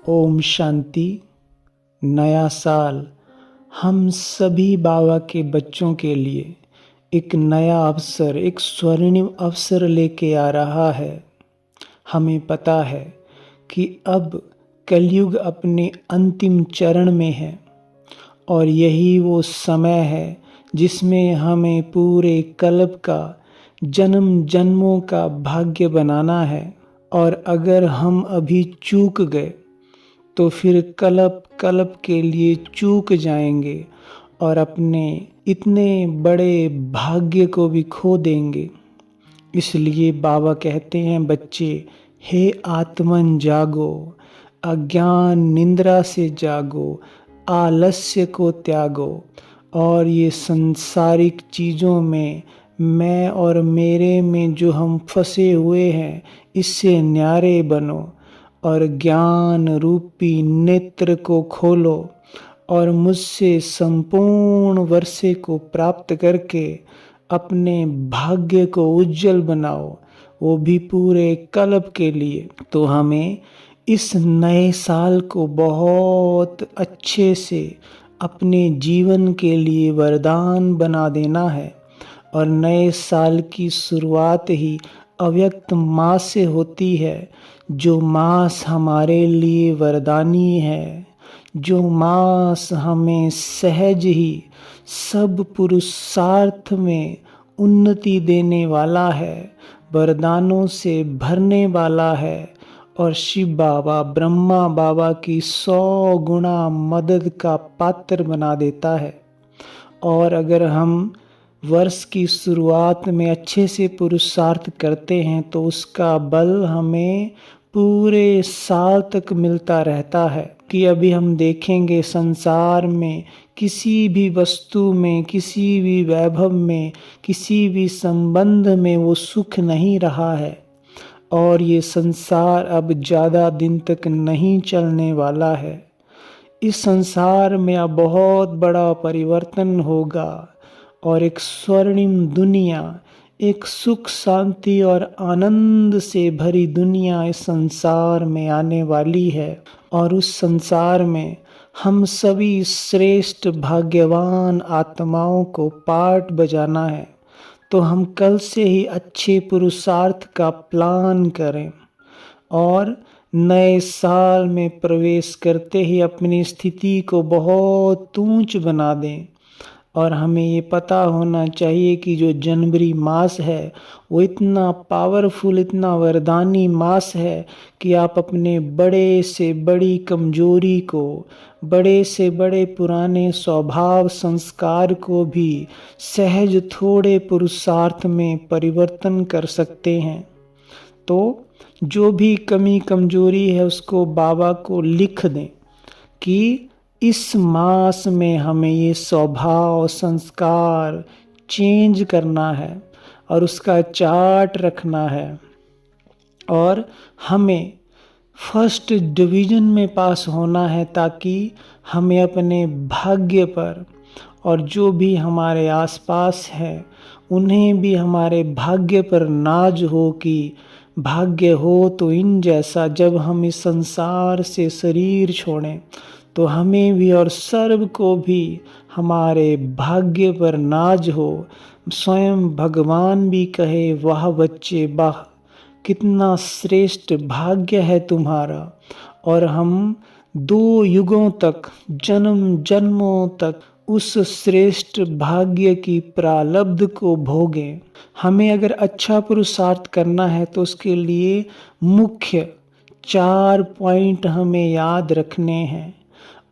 ओम शांति। नया साल हम सभी बाबा के बच्चों के लिए एक नया अवसर, एक स्वर्णिम अवसर लेके आ रहा है। हमें पता है कि अब कलयुग अपने अंतिम चरण में है और यही वो समय है जिसमें हमें पूरे कल्प का, जन्म जन्मों का भाग्य बनाना है। और अगर हम अभी चूक गए तो फिर कल्प कल्प के लिए चूक जाएंगे और अपने इतने बड़े भाग्य को भी खो देंगे। इसलिए बाबा कहते हैं, बच्चे, हे आत्मन जागो, अज्ञान निंद्रा से जागो, आलस्य को त्यागो और ये सांसारिक चीज़ों में, मैं और मेरे में जो हम फंसे हुए हैं, इससे न्यारे बनो और ज्ञान रूपी नेत्र को खोलो और मुझसे संपूर्ण वर्षे को प्राप्त करके अपने भाग्य को उज्जवल बनाओ, वो भी पूरे कल्प के लिए। तो हमें इस नए साल को बहुत अच्छे से अपने जीवन के लिए वरदान बना देना है। और नए साल की शुरुआत ही अव्यक्त मास से होती है, जो मास हमारे लिए वरदानी है, जो मास हमें सहज ही सब पुरुषार्थ में उन्नति देने वाला है, वरदानों से भरने वाला है और शिव बाबा, ब्रह्मा बाबा की 100 गुना मदद का पात्र बना देता है। और अगर हम वर्ष की शुरुआत में अच्छे से पुरुषार्थ करते हैं तो उसका बल हमें पूरे साल तक मिलता रहता है। कि अभी हम देखेंगे संसार में किसी भी वस्तु में, किसी भी वैभव में, किसी भी संबंध में वो सुख नहीं रहा है और ये संसार अब ज़्यादा दिन तक नहीं चलने वाला है। इस संसार में अब बहुत बड़ा परिवर्तन होगा और एक स्वर्णिम दुनिया, एक सुख शांति और आनंद से भरी दुनिया इस संसार में आने वाली है। और उस संसार में हम सभी श्रेष्ठ भाग्यवान आत्माओं को पाठ बजाना है। तो हम कल से ही अच्छे पुरुषार्थ का प्लान करें और नए साल में प्रवेश करते ही अपनी स्थिति को बहुत ऊंच बना दें। और हमें ये पता होना चाहिए कि जो जनवरी मास है वो इतना पावरफुल, इतना वरदानी मास है कि आप अपने बड़े से बड़ी कमजोरी को, बड़े से बड़े पुराने स्वभाव संस्कार को भी सहज थोड़े पुरुषार्थ में परिवर्तन कर सकते हैं। तो जो भी कमी कमजोरी है उसको बाबा को लिख दें कि इस मास में हमें ये स्वभाव संस्कार चेंज करना है और उसका चार्ट रखना है। और हमें फर्स्ट डिवीज़न में पास होना है ताकि हमें अपने भाग्य पर और जो भी हमारे आसपास है उन्हें भी हमारे भाग्य पर नाज हो कि भाग्य हो तो इन जैसा। जब हम इस संसार से शरीर छोड़ें तो हमें भी और सर्व को भी हमारे भाग्य पर नाज हो। स्वयं भगवान भी कहे, वाह बच्चे वाह, कितना श्रेष्ठ भाग्य है तुम्हारा। और हम 2 युगों तक, जन्म जन्मों तक उस श्रेष्ठ भाग्य की प्रारब्ध को भोगें। हमें अगर अच्छा पुरुषार्थ करना है तो उसके लिए मुख्य 4 पॉइंट हमें याद रखने हैं।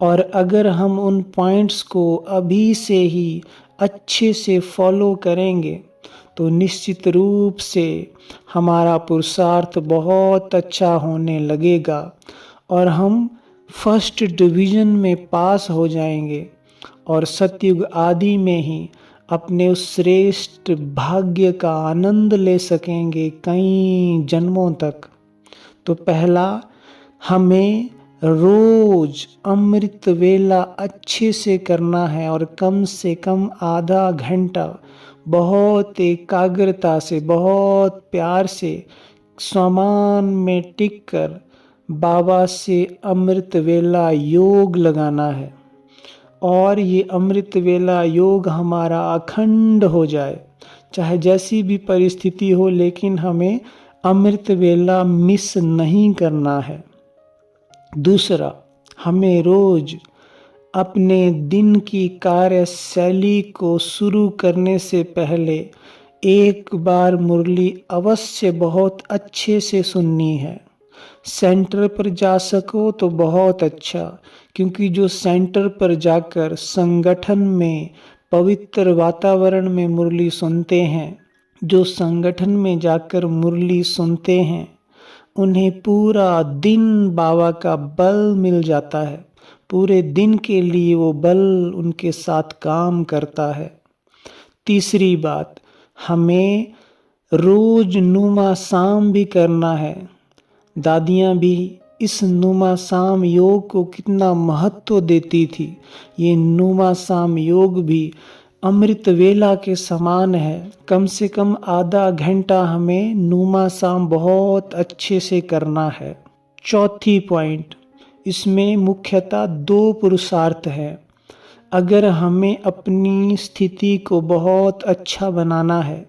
और अगर हम उन पॉइंट्स को अभी से ही अच्छे से फॉलो करेंगे तो निश्चित रूप से हमारा पुरुषार्थ बहुत अच्छा होने लगेगा और हम फर्स्ट डिवीज़न में पास हो जाएंगे और सतयुग आदि में ही अपने उस श्रेष्ठ भाग्य का आनंद ले सकेंगे कई जन्मों तक। तो पहला, हमें रोज अमृत वेला अच्छे से करना है और कम से कम आधा घंटा बहुत एकाग्रता से, बहुत प्यार से, समान में टिक कर बाबा से अमृत वेला योग लगाना है और ये अमृत वेला योग हमारा अखंड हो जाए, चाहे जैसी भी परिस्थिति हो, लेकिन हमें अमृत वेला मिस नहीं करना है। दूसरा, हमें रोज अपने दिन की कार्यशैली को शुरू करने से पहले एक बार मुरली अवश्य बहुत अच्छे से सुननी है। सेंटर पर जा सको तो बहुत अच्छा, क्योंकि जो सेंटर पर जाकर संगठन में पवित्र वातावरण में मुरली सुनते हैं, जो संगठन में जाकर मुरली सुनते हैं, उन्हें पूरा दिन बाबा का बल मिल जाता है। पूरे दिन के लिए वो बल उनके साथ काम करता है। तीसरी बात, हमें रोज नुमा शाम भी करना है। दादियाँ भी इस नुमा शाम योग को कितना महत्व देती थी। ये नुमा शाम योग भी अमृत वेला के समान है। कम से कम आधा घंटा हमें नुमा शाम बहुत अच्छे से करना है। चौथी पॉइंट, इसमें मुख्यतः 2 पुरुषार्थ है। अगर हमें अपनी स्थिति को बहुत अच्छा बनाना है,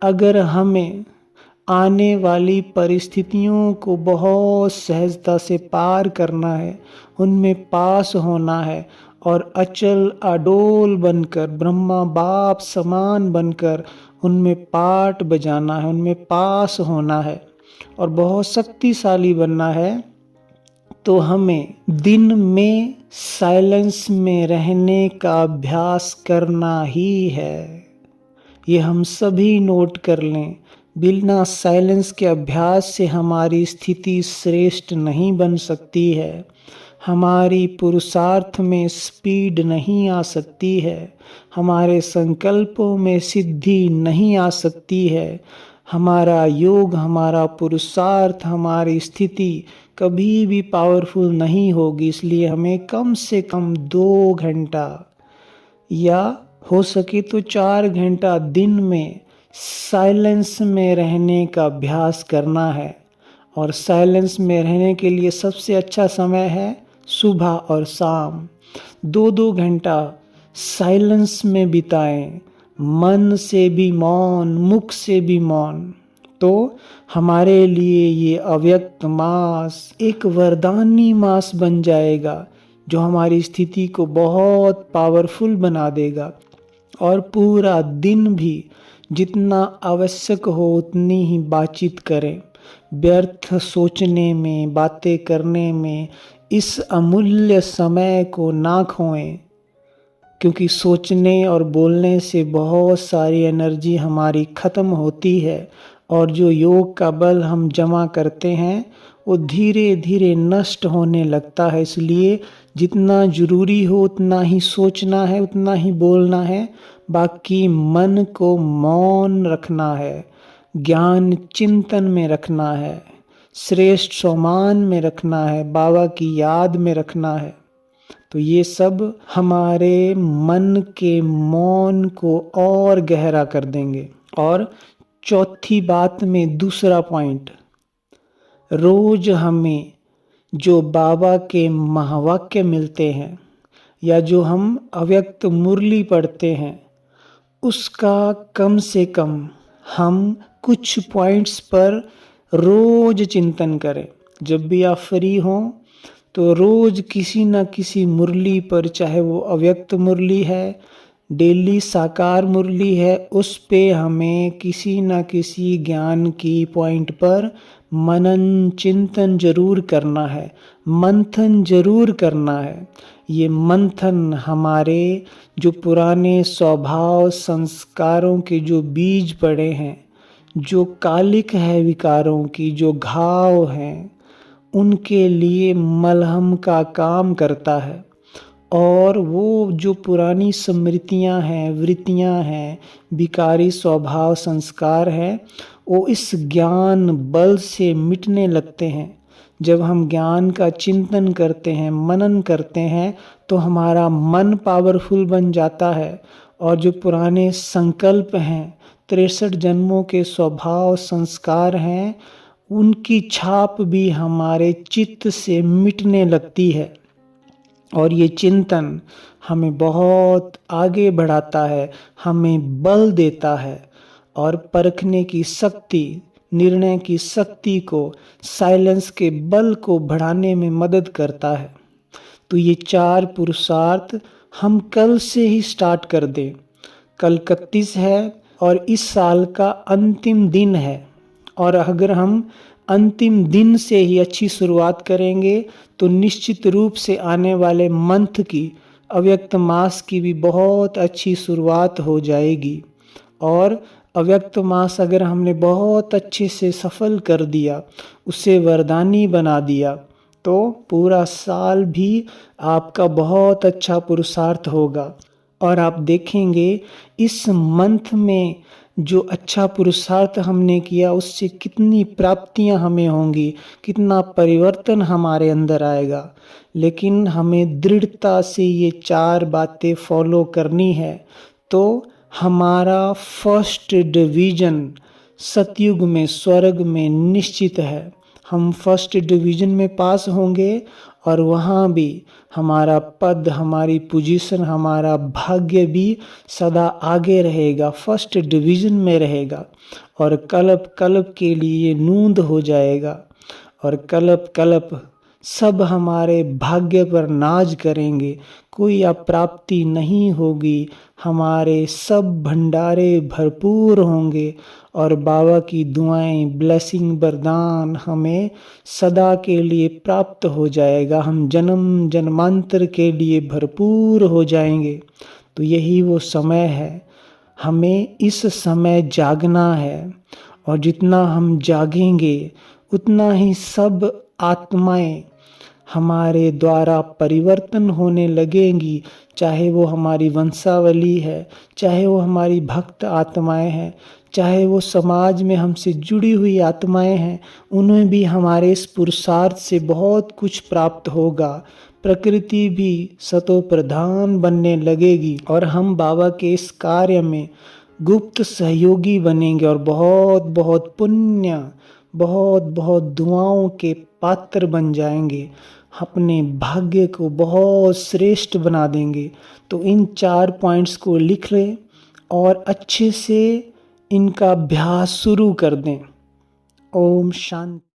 अगर हमें आने वाली परिस्थितियों को बहुत सहजता से पार करना है, उनमें पास होना है और अचल अडोल बनकर, ब्रह्मा बाप समान बनकर उनमें पाठ बजाना है, उनमें पास होना है और बहुत शक्तिशाली बनना है, तो हमें दिन में साइलेंस में रहने का अभ्यास करना ही है। ये हम सभी नोट कर लें। बिना साइलेंस के अभ्यास से हमारी स्थिति श्रेष्ठ नहीं बन सकती है, हमारी पुरुषार्थ में स्पीड नहीं आ सकती है, हमारे संकल्पों में सिद्धि नहीं आ सकती है, हमारा योग, हमारा पुरुषार्थ, हमारी स्थिति कभी भी पावरफुल नहीं होगी। इसलिए हमें कम से कम 2 घंटा या हो सके तो 4 घंटा दिन में साइलेंस में रहने का अभ्यास करना है। और साइलेंस में रहने के लिए सबसे अच्छा समय है सुबह और शाम। 2-2 घंटा साइलेंस में बिताएं, मन से भी मौन, मुख से भी मौन। तो हमारे लिए ये अव्यक्त मास एक वरदानी मास बन जाएगा, जो हमारी स्थिति को बहुत पावरफुल बना देगा। और पूरा दिन भी जितना आवश्यक हो उतनी ही बातचीत करें। व्यर्थ सोचने में, बातें करने में इस अमूल्य समय को ना खोएं, क्योंकि सोचने और बोलने से बहुत सारी एनर्जी हमारी ख़त्म होती है और जो योग का बल हम जमा करते हैं वो धीरे धीरे नष्ट होने लगता है। इसलिए जितना ज़रूरी हो उतना ही सोचना है, उतना ही बोलना है, बाकी मन को मौन रखना है, ज्ञान चिंतन में रखना है, श्रेष्ठ सम्मान में रखना है, बाबा की याद में रखना है। तो ये सब हमारे मन के मौन को और गहरा कर देंगे। और चौथी बात में दूसरा पॉइंट, रोज हमें जो बाबा के महावाक्य मिलते हैं या जो हम अव्यक्त मुरली पढ़ते हैं, उसका कम से कम हम कुछ पॉइंट्स पर रोज चिंतन करें। जब भी आप फ्री हों तो रोज किसी न किसी मुरली पर, चाहे वो अव्यक्त मुरली है, डेली साकार मुरली है, उस पे हमें किसी न किसी ज्ञान की पॉइंट पर मनन चिंतन जरूर करना है, मंथन जरूर करना है। ये मंथन हमारे जो पुराने स्वभाव संस्कारों के जो बीज पड़े हैं, जो कालिक है विकारों की, जो घाव हैं, उनके लिए मलहम का काम करता है। और वो जो पुरानी स्मृतियाँ हैं, वृत्तियाँ हैं, विकारी स्वभाव संस्कार हैं, वो इस ज्ञान बल से मिटने लगते हैं। जब हम ज्ञान का चिंतन करते हैं, मनन करते हैं, तो हमारा मन पावरफुल बन जाता है और जो पुराने संकल्प हैं, 63 जन्मों के स्वभाव संस्कार हैं, उनकी छाप भी हमारे चित्त से मिटने लगती है। और ये चिंतन हमें बहुत आगे बढ़ाता है, हमें बल देता है और परखने की शक्ति, निर्णय की शक्ति को, साइलेंस के बल को बढ़ाने में मदद करता है। तो ये 4 पुरुषार्थ हम कल से ही स्टार्ट कर दें। कल 31 है और इस साल का अंतिम दिन है, और अगर हम अंतिम दिन से ही अच्छी शुरुआत करेंगे तो निश्चित रूप से आने वाले मंथ की, अव्यक्त मास की भी बहुत अच्छी शुरुआत हो जाएगी। और अव्यक्त मास अगर हमने बहुत अच्छे से सफल कर दिया, उसे वरदानी बना दिया, तो पूरा साल भी आपका बहुत अच्छा पुरुषार्थ होगा। और आप देखेंगे इस मंथ में जो अच्छा पुरुषार्थ हमने किया उससे कितनी प्राप्तियां हमें होंगी, कितना परिवर्तन हमारे अंदर आएगा। लेकिन हमें दृढ़ता से ये 4 बातें फॉलो करनी है, तो हमारा फर्स्ट डिवीजन सतयुग में, स्वर्ग में निश्चित है। हम फर्स्ट डिवीजन में पास होंगे और वहाँ भी हमारा पद, हमारी पोजीशन, हमारा भाग्य भी सदा आगे रहेगा, फर्स्ट डिवीजन में रहेगा। और कल्प कल्प के लिए नूंद हो जाएगा, और कल्प कल्प सब हमारे भाग्य पर नाज करेंगे। कोई अप्राप्ति नहीं होगी, हमारे सब भंडारे भरपूर होंगे और बाबा की दुआएं, ब्लेसिंग, वरदान हमें सदा के लिए प्राप्त हो जाएगा। हम जन्म जन्मांतर के लिए भरपूर हो जाएंगे। तो यही वो समय है, हमें इस समय जागना है। और जितना हम जागेंगे उतना ही सब आत्माएं हमारे द्वारा परिवर्तन होने लगेंगी। चाहे वो हमारी वंशावली है, चाहे वो हमारी भक्त आत्माएं हैं, चाहे वो समाज में हमसे जुड़ी हुई आत्माएं हैं, उन्हें भी हमारे इस पुरुषार्थ से बहुत कुछ प्राप्त होगा। प्रकृति भी सतो प्रधान बनने लगेगी और हम बाबा के इस कार्य में गुप्त सहयोगी बनेंगे और बहुत बहुत पुण्य, बहुत बहुत दुआओं के पात्र बन जाएंगे, अपने भाग्य को बहुत श्रेष्ठ बना देंगे। तो इन 4 पॉइंट्स को लिख लें और अच्छे से इनका अभ्यास शुरू कर दें। ओम शांति।